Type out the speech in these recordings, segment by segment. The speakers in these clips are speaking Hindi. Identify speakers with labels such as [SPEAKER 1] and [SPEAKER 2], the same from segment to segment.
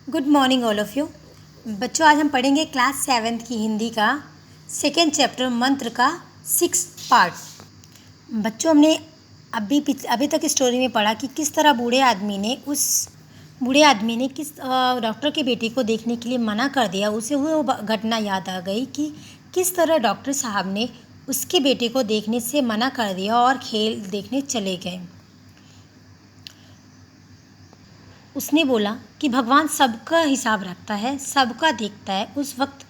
[SPEAKER 1] Good morning all of you. बच्चों, आज हम पढ़ेंगे क्लास 7th की हिंदी का सेकेंड चैप्टर मंत्र का 6th पार्ट। बच्चों, हमने अभी तक स्टोरी में पढ़ा कि किस तरह बूढ़े आदमी ने किस डॉक्टर के बेटे को देखने के लिए मना कर दिया। उसे वो घटना याद आ गई कि किस तरह डॉक्टर साहब ने उसके बेटे को देखने से मना कर दिया और खेल देखने चले गए। उसने बोला कि भगवान सबका हिसाब रखता है, सबका देखता है। उस वक्त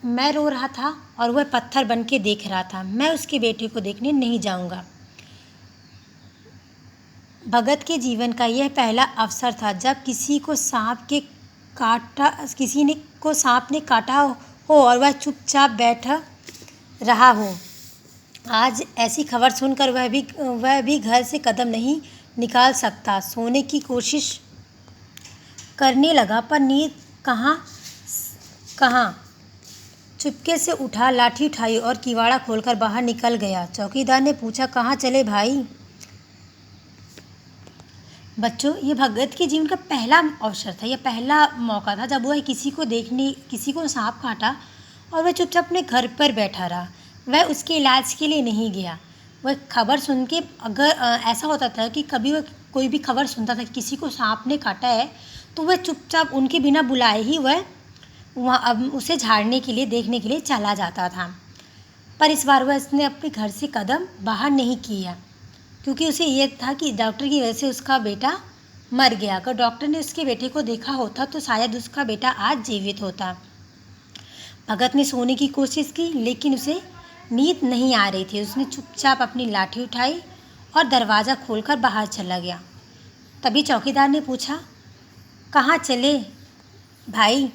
[SPEAKER 1] मैं रो रहा था और वह पत्थर बन के देख रहा था। मैं उसके बेटे को देखने नहीं जाऊंगा। भगत के जीवन का यह पहला अवसर था जब किसी को सांप ने काटा हो और वह चुपचाप बैठा रहा हो। आज ऐसी खबर सुनकर वह भी घर से कदम नहीं निकाल सकता। सोने की कोशिश करने लगा पर नींद कहाँ। चुपके से उठा, लाठी उठाई और किवाड़ा खोलकर बाहर निकल गया। चौकीदार ने पूछा, कहाँ चले भाई? बच्चों, ये भगत के जीवन का पहला अवसर था, यह पहला मौका था जब वह किसी को सांप काटा और वह चुपचाप अपने घर पर बैठा रहा। वह उसके इलाज के लिए नहीं गया। वह खबर सुन के, अगर ऐसा होता था कि कभी वह कोई भी खबर सुनता था कि किसी को सांप ने काटा है, तो वह चुपचाप उनके बिना बुलाए ही वह वहाँ उसे झाड़ने के लिए, देखने के लिए चला जाता था। पर इस बार उसने अपने घर से कदम बाहर नहीं किया, क्योंकि उसे ये था कि डॉक्टर की वजह से उसका बेटा मर गया। अगर डॉक्टर ने उसके बेटे को देखा होता तो शायद उसका बेटा आज जीवित होता। भगत ने सोने की कोशिश की, लेकिन उसे नींद नहीं आ रही थी। उसने चुपचाप अपनी लाठी उठाई और दरवाज़ा खोलकर बाहर चला गया। तभी चौकीदार ने पूछा, कहाँ चले भाई?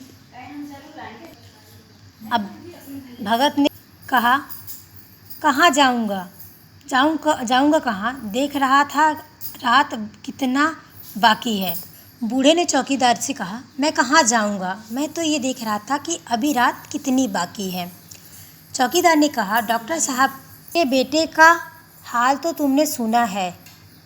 [SPEAKER 1] अब भगत ने कहा, कहाँ जाऊँगा कहाँ? देख रहा था रात कितना बाकी है। बूढ़े ने चौकीदार से कहा, मैं कहाँ जाऊँगा? मैं तो ये देख रहा था कि अभी रात कितनी बाकी है। चौकीदार ने कहा, डॉक्टर साहब के बेटे का हाल तो तुमने सुना है,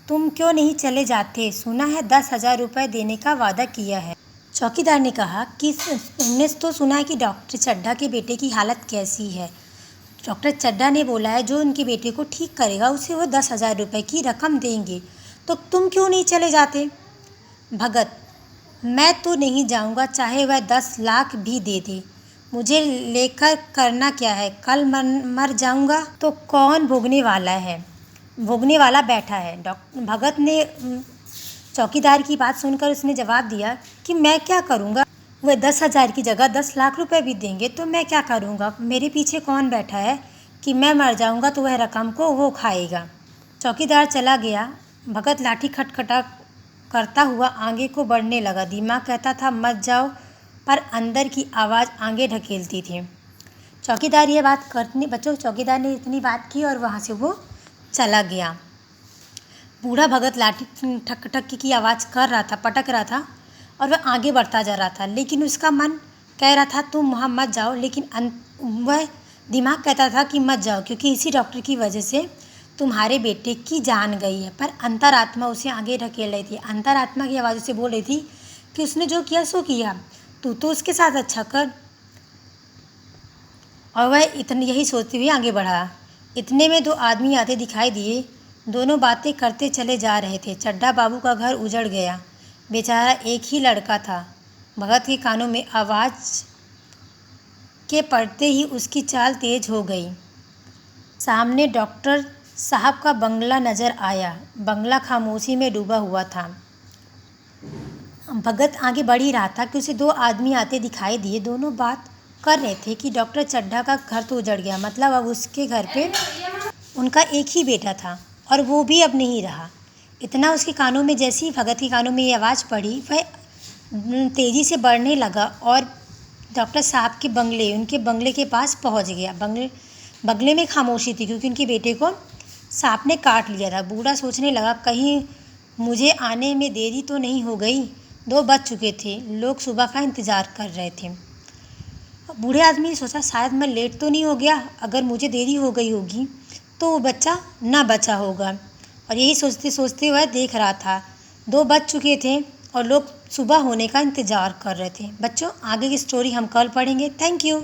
[SPEAKER 1] तुम क्यों नहीं चले जाते? सुना है 10,000 रुपये देने का वादा किया है। चौकीदार ने कहा कि तुमने तो सुना है कि डॉक्टर चड्ढा के बेटे की हालत कैसी है। डॉक्टर चड्ढा ने बोला है जो उनके बेटे को ठीक करेगा उसे वो 10,000 रुपये की रकम देंगे, तो तुम क्यों नहीं चले जाते? भगत, मैं तो नहीं जाऊंगा, चाहे वह 10 लाख भी दे दे। मुझे लेकर करना क्या है? कल मर जाऊंगा तो कौन भोगने वाला है? भोगने वाला बैठा है। भगत ने चौकीदार की बात सुनकर उसने जवाब दिया कि मैं क्या करूंगा? वह 10,000 की जगह 10 लाख रुपए भी देंगे तो मैं क्या करूंगा? मेरे पीछे कौन बैठा है कि मैं मर जाऊंगा तो वह रकम को वो खाएगा। चौकीदार चला गया। भगत लाठी खटखटा करता हुआ आगे को बढ़ने लगा। दिमाग कहता था मत जाओ, पर अंदर की आवाज़ आगे ढकेलती थी। चौकीदार ने इतनी बात की और वहाँ से वो चला गया। बूढ़ा भगत लाठी ठक ठक की आवाज़ कर रहा था, पटक रहा था और वह आगे बढ़ता जा रहा था, लेकिन उसका मन कह रहा था तुम वहाँ मत जाओ, लेकिन वह दिमाग कहता था कि मत जाओ क्योंकि इसी डॉक्टर की वजह से तुम्हारे बेटे की जान गई है। पर अंतरात्मा उसे आगे ढकेल रही थी। अंतरात्मा की आवाज़ उसे बोल रही थी कि उसने जो किया सो किया, तू तो उसके साथ अच्छा कर। और वह यही सोचते हुए आगे बढ़ा। इतने में 2 आदमी आते दिखाई दिए। दोनों बातें करते चले जा रहे थे। चड्ढा बाबू का घर उजड़ गया। बेचारा एक ही लड़का था। भगत के कानों में आवाज़ के पड़ते ही उसकी चाल तेज हो गई। सामने डॉक्टर साहब का बंगला नज़र आया। बंगला खामोशी में डूबा हुआ था। भगत आगे बढ़ ही रहा था कि उसे 2 आदमी आते दिखाई दिए। दोनों बात कर रहे थे कि डॉक्टर चड्ढा का घर तो उजड़ गया, मतलब अब उसके घर पे उनका एक ही बेटा था और वो भी अब नहीं रहा। इतना उसके कानों में, जैसे ही भगत के कानों में ये आवाज़ पड़ी, वह तेज़ी से बढ़ने लगा और डॉक्टर साहब के उनके बंगले के पास पहुंच गया। बंगले में खामोशी थी क्योंकि उनके बेटे को सांप ने काट लिया था। बूढ़ा सोचने लगा, कहीं मुझे आने में देरी तो नहीं हो गई? 2 बज चुके थे। लोग सुबह का इंतज़ार कर रहे थे। बूढ़े आदमी ने सोचा, शायद मैं लेट तो नहीं हो गया? अगर मुझे देरी हो गई होगी तो वो बच्चा ना बचा होगा। और यही सोचते सोचते वह देख रहा था। 2 बज चुके थे और लोग सुबह होने का इंतज़ार कर रहे थे। बच्चों, आगे की स्टोरी हम कल पढ़ेंगे। Thank you.